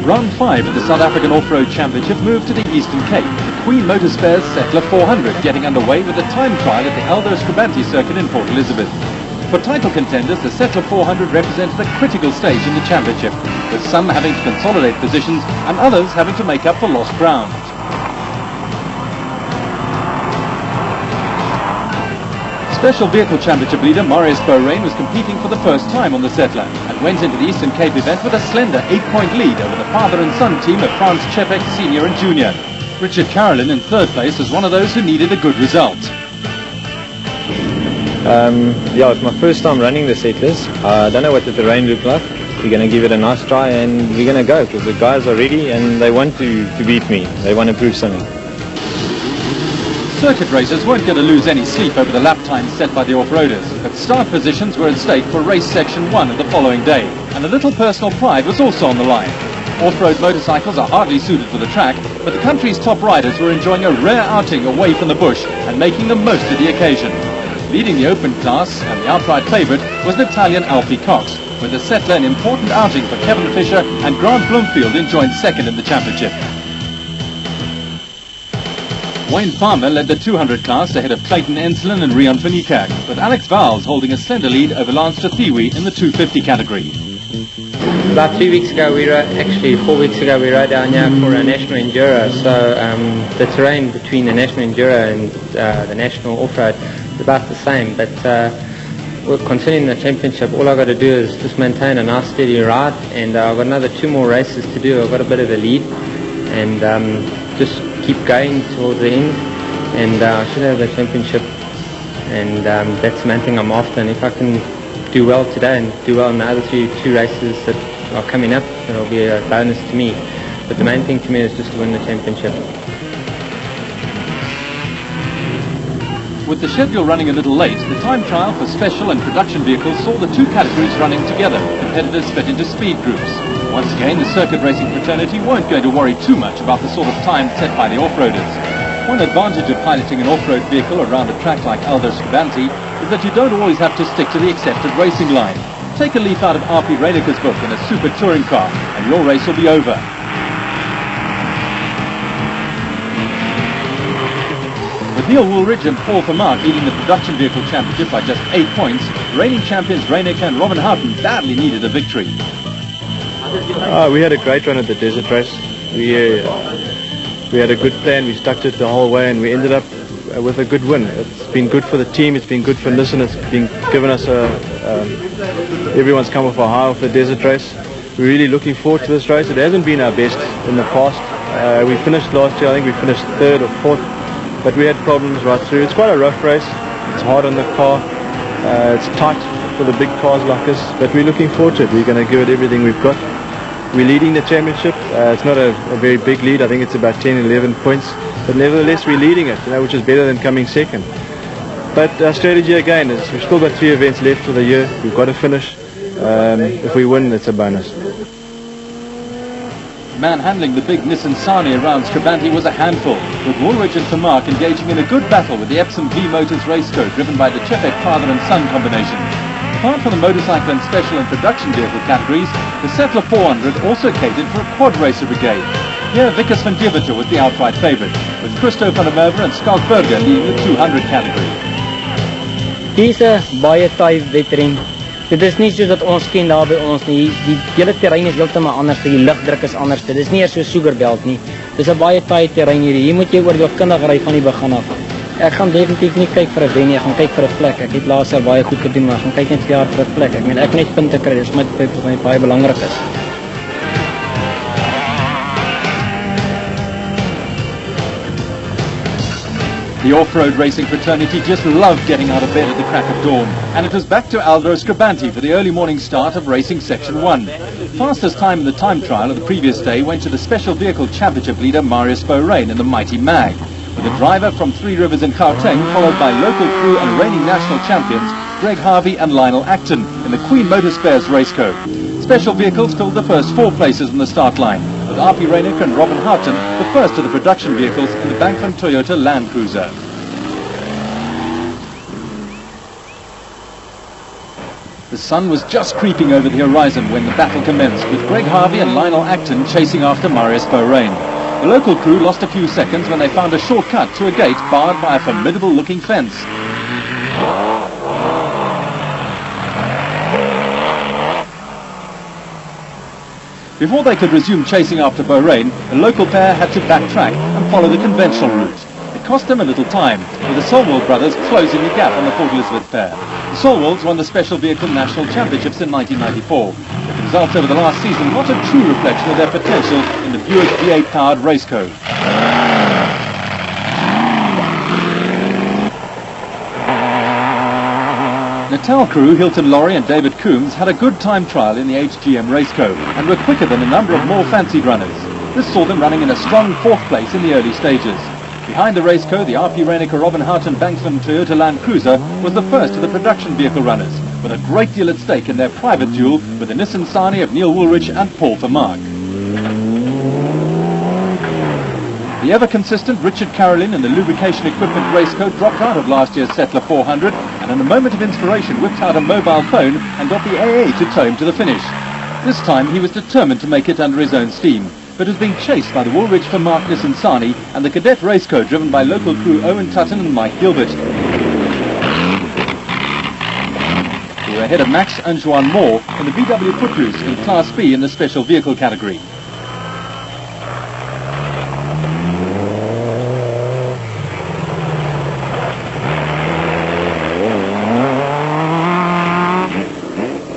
Round 5 of the South African Off-Road Championship moved to the Eastern Cape. The Queen Motorspares Settler 400 getting underway with a time trial at the Aldo Scribante circuit in Port Elizabeth. For title contenders, the Settler 400 represented a critical stage in the championship, with some having to consolidate positions and others having to make up for lost ground. Special Vehicle Championship leader Marius Beaurain was competing for the first time on the Settler and went into the Eastern Cape event with a slender 8-point lead over the father and son team of Frans Chepek Senior and Junior. Richard Carolyn in third place was one of those who needed a good result. Yeah, it's my first time running the Settlers. I don't know what the terrain looked like. We're going to give it a nice try and we're going to go because the guys are ready and they want to beat me. They want to prove something. Circuit racers weren't going to lose any sleep over the lap times set by the off-roaders, but start positions were at stake for race section 1 of the following day, and a little personal pride was also on the line. Off-road motorcycles are hardly suited for the track, but the country's top riders were enjoying a rare outing away from the bush and making the most of the occasion. Leading the open class, and the outright favourite, was an Italian Alfie Cox, with the Settler an important outing for Kevin Fisher and Grant Bloomfield enjoyed second in the championship. Wayne Farmer led the 200 class ahead of Clayton Enslin and Rian van Niekerk, with Alex Vowles holding a slender lead over Lance Tathiwi in the 250 category. About 3 weeks ago, actually 4 weeks ago, we rode down here for a national enduro. So the terrain between the national enduro and the national off-road is about the same. But we're continuing the championship. All I've got to do is just maintain a nice steady ride, and I've got another 2 more races to do. I've got a bit of a lead, and just keep going towards the end, and I should have the championship, and that's the main thing I'm after. And if I can do well today and do well in the other two races that are coming up, it'll be a bonus to me. But the main thing to me is just to win the championship. With the schedule running a little late, the time trial for special and production vehicles saw the 2 categories running together. Competitors split into speed groups. Once again, the circuit racing fraternity weren't going to worry too much about the sort of time set by the off-roaders. One advantage of piloting an off-road vehicle around a track like Aldo Scribante is that you don't always have to stick to the accepted racing line. Take a leaf out of R.P. Reineker's book in a super touring car and your race will be over. With Neil Woolridge and Paul Vermaat leading the production vehicle championship by just 8 points, reigning champions Reineker and Robin Houghton badly needed a victory. We had a great run at the desert race. We had a good plan. We stuck to it the whole way, and we ended up with a good win. It's been good for the team. It's been good for Nissan. It's been given us everyone's come off a high off the desert race. We're really looking forward to this race. It hasn't been our best in the past. We finished last year. I think we finished 3rd or 4th, but we had problems right through. It's quite a rough race. It's hard on the car. It's tight for the big cars like us, but we're looking forward to it. We're going to give it everything we've got. We're leading the championship. It's not a very big lead. I think it's about 10, 11 points. But nevertheless, we're leading it, which is better than coming second. But our strategy again is we've still got 3 events left for the year. We've got to finish. If we win, it's a bonus. Manhandling the big Nissan Sani around Scribante was a handful, with Woolridge and Vermaat engaging in a good battle with the Epsom V Motors race car driven by the Chepek father and son combination. Apart from the motorcycle and special and production vehicle categories, the Settler 400 also catered for a quad racer brigade. Here, Vickers van Deventer was the outright favourite, with Christo van der Merwe and Skalk Burger leading the 200 category. Dis 'n baie taai wedren. Dit is nie soos dat ons ken daar by ons nie. Die hele terrein is heeltemal anders, die lugdruk is anders. Dit is nie eers so Sugarveld nie. Dis 'n baie taai terrein hier. Hier moet jy oordeelkundig ry van die begin af. Ek gaan definitief nie kyk vir 'n wen nie, ek gaan kyk vir 'n plek. Ek het laas jaar baie goed gedoen, maar ek gaan kyk net vir jaar vir 'n plek. Ek meen ek net punte kry, dis vir my baie belangrik is. The off-road racing fraternity just loved getting out of bed at the crack of dawn, and it was back to Aldo Scribante for the early morning start of racing section 1. Fastest time in the time trial of the previous day went to the special vehicle championship leader Marius Beaurain in the mighty Mag, with a driver from 3 Rivers in Gauteng followed by local crew and reigning national champions Greg Harvey and Lionel Acton in the Queen Motorspares race car. Special vehicles filled the first 4 places on the start line, with R.P. Reineker and Robin Houghton the first of the production vehicles in the Bankman Toyota Land Cruiser. The sun was just creeping over the horizon when the battle commenced, with Greg Harvey and Lionel Acton chasing after Marius Beaurain. The local crew lost a few seconds when they found a shortcut to a gate barred by a formidable-looking fence. Before they could resume chasing after Beaurain, the local pair had to backtrack and follow the conventional route. It cost them a little time, with the Solwall brothers closing the gap on the Port Elizabeth pair. The Solwalls won the Special Vehicle National Championships in 1994. The results over the last season not a true reflection of their potential in the Buick V8-powered raceco. Natal crew Hilton Laurie and David Coombs had a good time trial in the HGM raceco and were quicker than a number of more fancied runners. This saw them running in a strong fourth place in the early stages. Behind the raceco, the RP Reinecker Robin Houghton Banksman Toyota Land Cruiser was the first of the production vehicle runners, with a great deal at stake in their private duel with the Nissan Sani of Neil Woolrich and Paul Vermaak. The ever-consistent Richard Carolyn in the lubrication equipment raceco dropped out of last year's Settler 400 and in a moment of inspiration whipped out a mobile phone and got the AA to tow him to the finish. This time he was determined to make it under his own steam, but was being chased by the Woolrich Vermaak Nissan Sani and the cadet raceco driven by local crew Owen Tutton and Mike Gilbert. They were ahead of Max Anjuan Moore in the VW Footloose in Class B in the special vehicle category.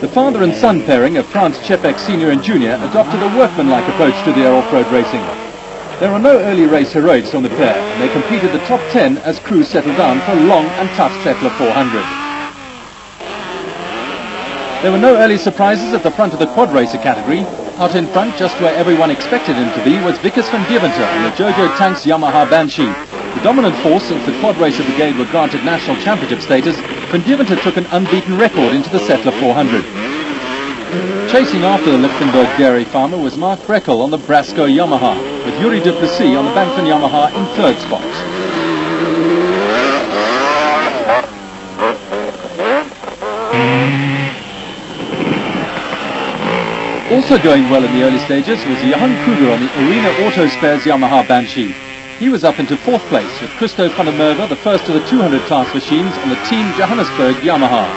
The father and son pairing of Franz Czepek Sr. and Jr. adopted a workmanlike approach to their off-road racing. There are no early race heroics on the pair, and they competed the top 10 as crews settled down for a long and tough Settler 400. There were no early surprises at the front of the quad racer category. Out in front, just where everyone expected him to be, was Vickers van Deventer on the Jojo Tanks Yamaha Banshee. The dominant force since the quad racer brigade were granted national championship status, Van Deventer took an unbeaten record into the Settler 400. Chasing after the Lichtenberg dairy farmer was Mark Breckel on the Brasco Yamaha, with Yuri Duplessis on the Bankman Yamaha in third spot. Also going well in the early stages was Johan Kruger on the Arena Auto Spares Yamaha Banshee. He was up into fourth place with Christo van der Merwe, the first of the 200 class machines on the Team Johannesburg Yamaha.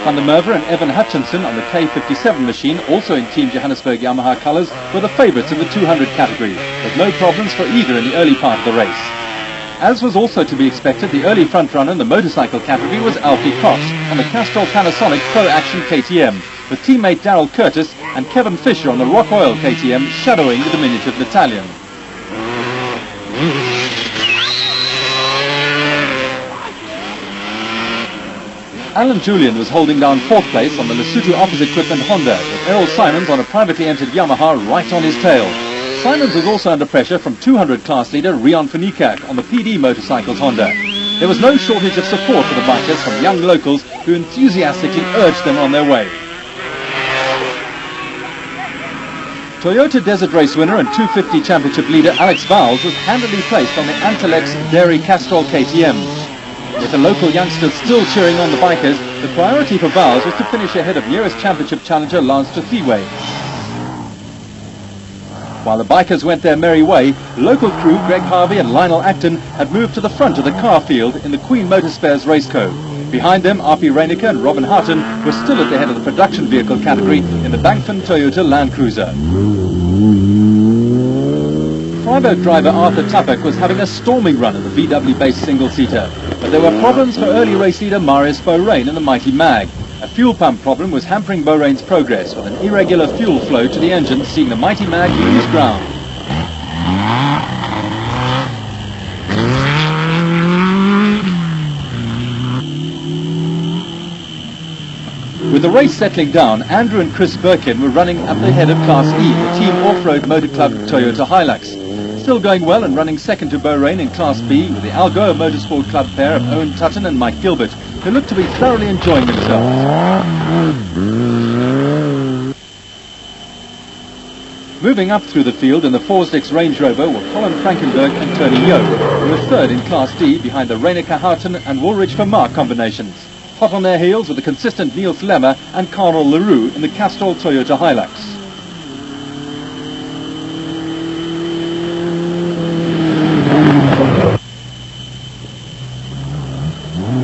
Van der Merwe and Evan Hutchinson on the K57 machine, also in Team Johannesburg Yamaha colours, were the favourites in the 200 category, with no problems for either in the early part of the race. As was also to be expected, the early front-runner in the motorcycle category was Alfie Koch on the Castrol Panasonic Pro Action KTM, with teammate Darrell Curtis and Kevin Fisher on the Rock Oil KTM shadowing the diminutive battalion. Alan Julian was holding down fourth place on the Lesotho Office Equipment Honda, with Errol Simons on a privately entered Yamaha right on his tail. Simons was also under pressure from 200 class leader Rian van Niekerk on the PD Motorcycles Honda. There was no shortage of support for the bikers from young locals who enthusiastically urged them on their way. Toyota Desert Race winner and 250 championship leader Alex Vowles was handily placed on the Antelex Dairy Castrol KTM. With the local youngsters still cheering on the bikers, the priority for Vowles was to finish ahead of nearest championship challenger Lance Tuthiwe. While the bikers went their merry way, local crew Greg Harvey and Lionel Acton had moved to the front of the car field in the Queen Motorspares Raceco. Behind them, RP Reinecker and Robin Houghton were still at the head of the production vehicle category in the Bankman Toyota Land Cruiser. Freiburg driver Arthur Tupek was having a storming run in the VW-based single-seater, but there were problems for early race leader Marius Beaurain in the Mighty Mag. A fuel pump problem was hampering Beaurain's progress, with an irregular fuel flow to the engine seeing the Mighty Mag lose ground. With the race settling down, Andrew and Chris Birkin were running at the head of Class E, the Team Off-Road Motor Club Toyota Hilux. Still going well and running second to Beaurain in Class B with the Algoa Motorsport Club pair of Owen Tutton and Mike Gilbert, who looked to be thoroughly enjoying themselves. Moving up through the field in the Forsdix Range Rover were Colin Frankenberg and Tony Yo, who were third in Class D behind the Reinecker Houghton and Woolrich Vermaak combinations. hot on their heels with the consistent Niels Lemmer and Karel Leroux in the Castrol Toyota Hilux.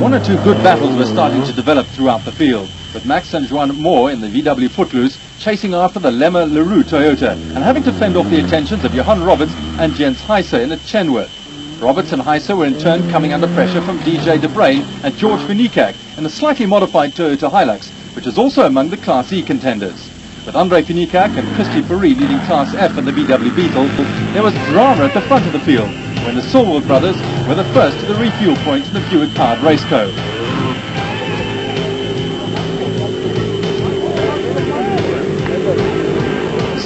One or two good battles were starting to develop throughout the field, with Max and Juan Moore in the VW Footloose chasing after the Lemmer-Leroux Toyota and having to fend off the attentions of Johan Roberts and Jens Heiser in a Chenworth. Roberts and Heiser were in turn coming under pressure from DJ De Bruyn and George Finicak in the slightly modified Toyota Hilux, which is also among the Class E contenders. With Andre Finicak and Christy Fourie leading Class F in the VW Beetle, there was drama at the front of the field when the Sulwald brothers were the first to the refuel point in the Buick-powered Raceco.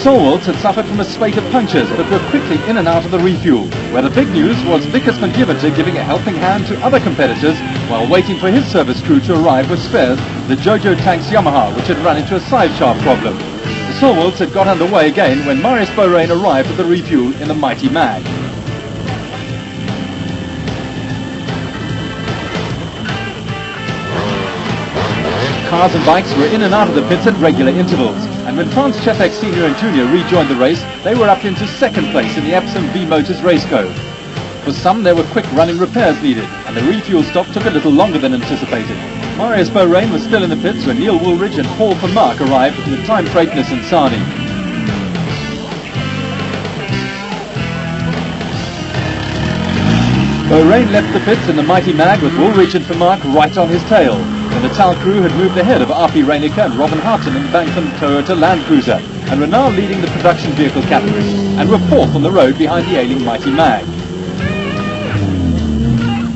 Sulwalds had suffered from a spate of punctures, but were quickly in and out of the refuel, where the big news was Vickers van Deventer giving a helping hand to other competitors while waiting for his service crew to arrive with spares, the Jojo Tanks Yamaha, which had run into a side shaft problem. The Sulwalds had got underway again when Marius Borain arrived at the refuel in the Mighty Mag. Cars and bikes were in and out of the pits at regular intervals, and when Franz Chepek Sr. and Jr. rejoined the race, they were up into second place in the Epsom V-Motors Raceco. For some, there were quick running repairs needed, and the refuel stop took a little longer than anticipated. Marius Borain was still in the pits when Neil Woolridge and Paul van Mark arrived in the Time Freight Nissan Sani. Borain left the pits in the Mighty Mag with Woolridge and van Mark right on his tail. The Natal crew had moved ahead of R.P. Reinicke and Robin Houghton in the Bankman Toyota Land Cruiser and were now leading the production vehicle category and were fourth on the road behind the ailing Mighty Mag.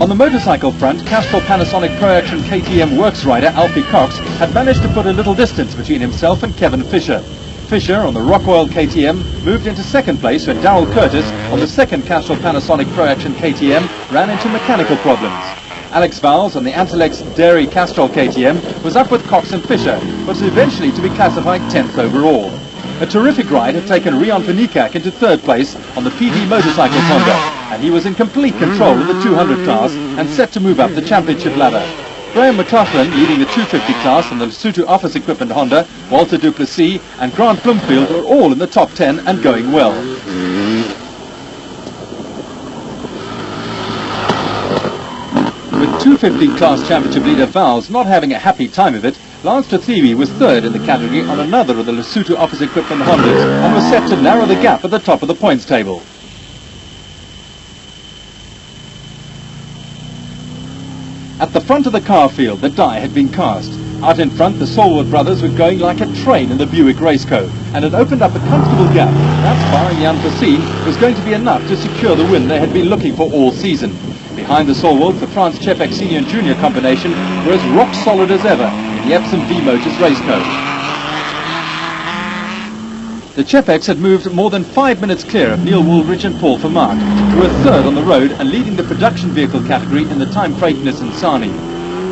On the motorcycle front, Castrol Panasonic Pro Action KTM works rider Alfie Cox had managed to put a little distance between himself and Kevin Fisher. Fisher on the Rockwell KTM moved into second place when Darrell Curtis on the second Castrol Panasonic Pro Action KTM ran into mechanical problems. Alex Vowles on the Antilex Dairy Castrol KTM was up with Cox and Fisher, but was eventually to be classified 10th overall. A terrific ride had taken Rion Finicak into third place on the PD Motorcycles Honda, and he was in complete control of the 200 class and set to move up the championship ladder. Graham McLaughlin leading the 250 class on the Lesotho Office Equipment Honda, Walter Duplessis and Grant Bloomfield were all in the top 10 and going well. With 250 class championship leader Vowles not having a happy time of it, Lance Tathiwi was third in the category on another of the Lesotho Office Equipment Hondas and was set to narrow the gap at the top of the points table. At the front of the car field, the die had been cast. Out in front, the Sulwald brothers were going like a train in the Buick Raceco and had opened up a comfortable gap. That, barring the unforeseen, was going to be enough to secure the win they had been looking for all season. Behind the Sulwalds, the Franz Chepek Sr. and Jr. combination were as rock solid as ever in the Epsom V-Motors Raceco. The Chepeks had moved more than 5 minutes clear of Neil Woolridge and Paul van Mark, who were third on the road and leading the production vehicle category in the Time Freight Nissan Sani.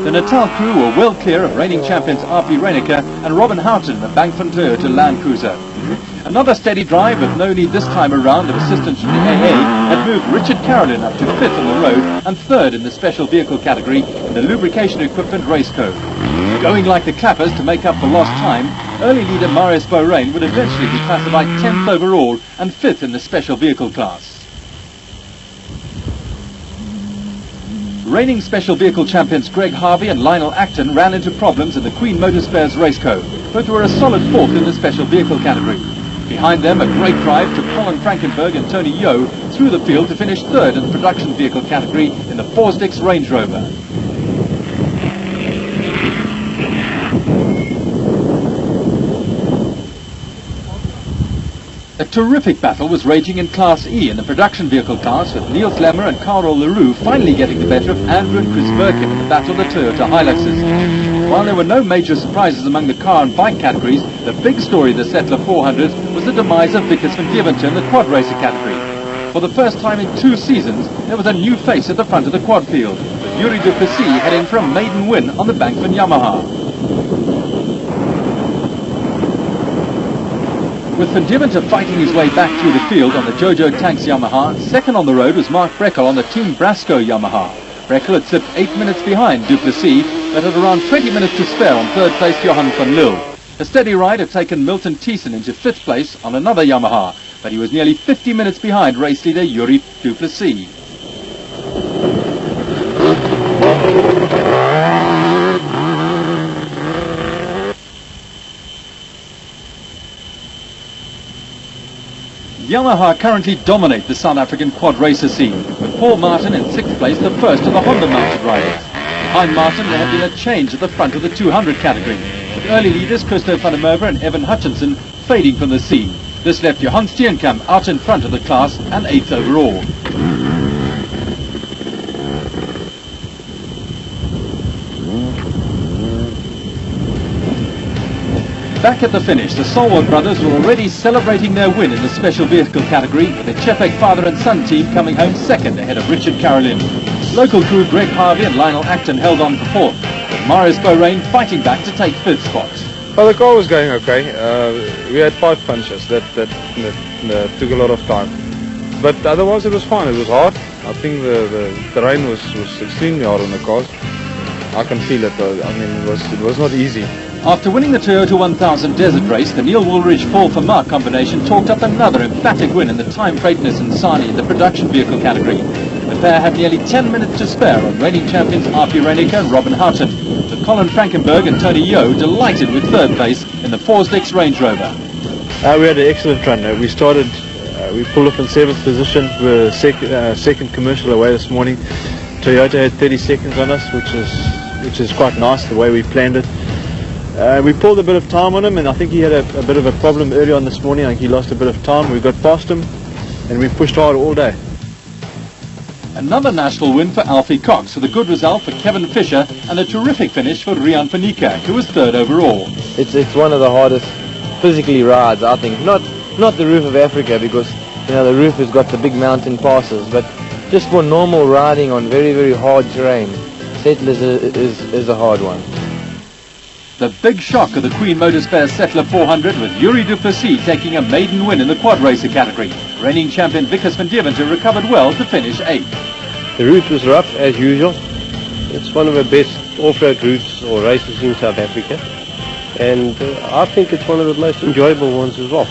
The Natal crew were well clear of reigning champions R.P. Reinicke and Robin Houghton in the Bankman Toyota Land Cruiser. Another steady drive with no need this time around of assistance from the AA had moved Richard Carolyn up to fifth on the road and third in the special vehicle category in the lubrication equipment Raceco. Going like the clappers to make up for lost time, early leader Marius Borain would eventually be classified 10th overall and 5th in the special vehicle class. Reigning special vehicle champions Greg Harvey and Lionel Acton ran into problems in the Queen Motorspares Raceco, but were a solid fourth in the special vehicle category. Behind them, a great drive took Colin Frankenberg and Tony Yeo through the field to finish third in the production vehicle category in the Forsdix Range Rover. A terrific battle was raging in Class E in the production vehicle class, with Niels Lemmer and Karel Leroux finally getting the better of Andrew and Chris Birkin in the battle of the Toyota Hiluxes. While there were no major surprises among the car and bike categories, the big story of the Settler 400 was the demise of Vickers van Deventer in the quad racer category. For the first time in 2 seasons, there was a new face at the front of the quad field, with Yuri Duplessis heading for a maiden win on the Bankman Yamaha. With Van Deventer fighting his way back through the field on the Jojo Tanks Yamaha, second on the road was Mark Breckel on the Team Brasco Yamaha. Breckel had slipped 8 minutes behind Duplessis but at around 20 minutes to spare on third place Johan van Lille. A steady ride had taken Milton Thiessen into fifth place on another Yamaha, but he was nearly 50 minutes behind race leader Yuri Du Plessis. Yamaha currently dominate the South African quad racer scene, with Paul Martin in sixth place, the first of the Honda mounted riders. Behind Martin there had been a change at the front of the 200 category, with early leaders Christo van der Merwe and Evan Hutchinson fading from the scene. This left Johan Steenkamp out in front of the class and 8th overall. Back at the finish, the Solward brothers were already celebrating their win in the special vehicle category, with the Chepek father and son team coming home second ahead of Richard Carolyn. Local crew Greg Harvey and Lionel Acton held on for fourth, with Marius Borain fighting back to take fifth spot. Well, the car was going okay. We had 5 punches that took a lot of time. But otherwise it was fine. It was hard. I think the terrain was extremely hard on the cars. I can feel it. I mean, it was not easy. After winning the Toyota 1000 Desert Race, the Neil Woolridge Paul van Mark combination talked up another emphatic win in the Time Freighteners and Sani in the production vehicle category. The pair had nearly 10 minutes to spare on reigning champions Arpi Reinicke and Robin Houghton, with Colin Frankenberg and Tony Yeo delighted with third place in the Forsdix Range Rover. We had an excellent run. We started, we pulled up in 7th position. We were second commercial away this morning. Toyota had 30 seconds on us, which is quite nice the way we planned it. We pulled a bit of time on him, and I think he had a bit of a problem early on this morning. I think he lost a bit of time. We got past him, and we pushed hard all day. Another national win for Alfie Cox, with a good result for Kevin Fisher and a terrific finish for Rian van Niekerk, who was third overall. It's one of the hardest physically rides, I think. Not the Roof of Africa, because the roof has got the big mountain passes, but just for normal riding on very, very hard terrain, Settlers is a hard one. The big shock of the Queen Motors Fair Settler 400, with Yuri Du Plessis taking a maiden win in the quad racer category. Reigning champion Vickers van Deventer recovered well to finish 8th. The route was rough as usual. It's one of the best off-road routes or races in South Africa, and I think it's one of the most enjoyable ones as well.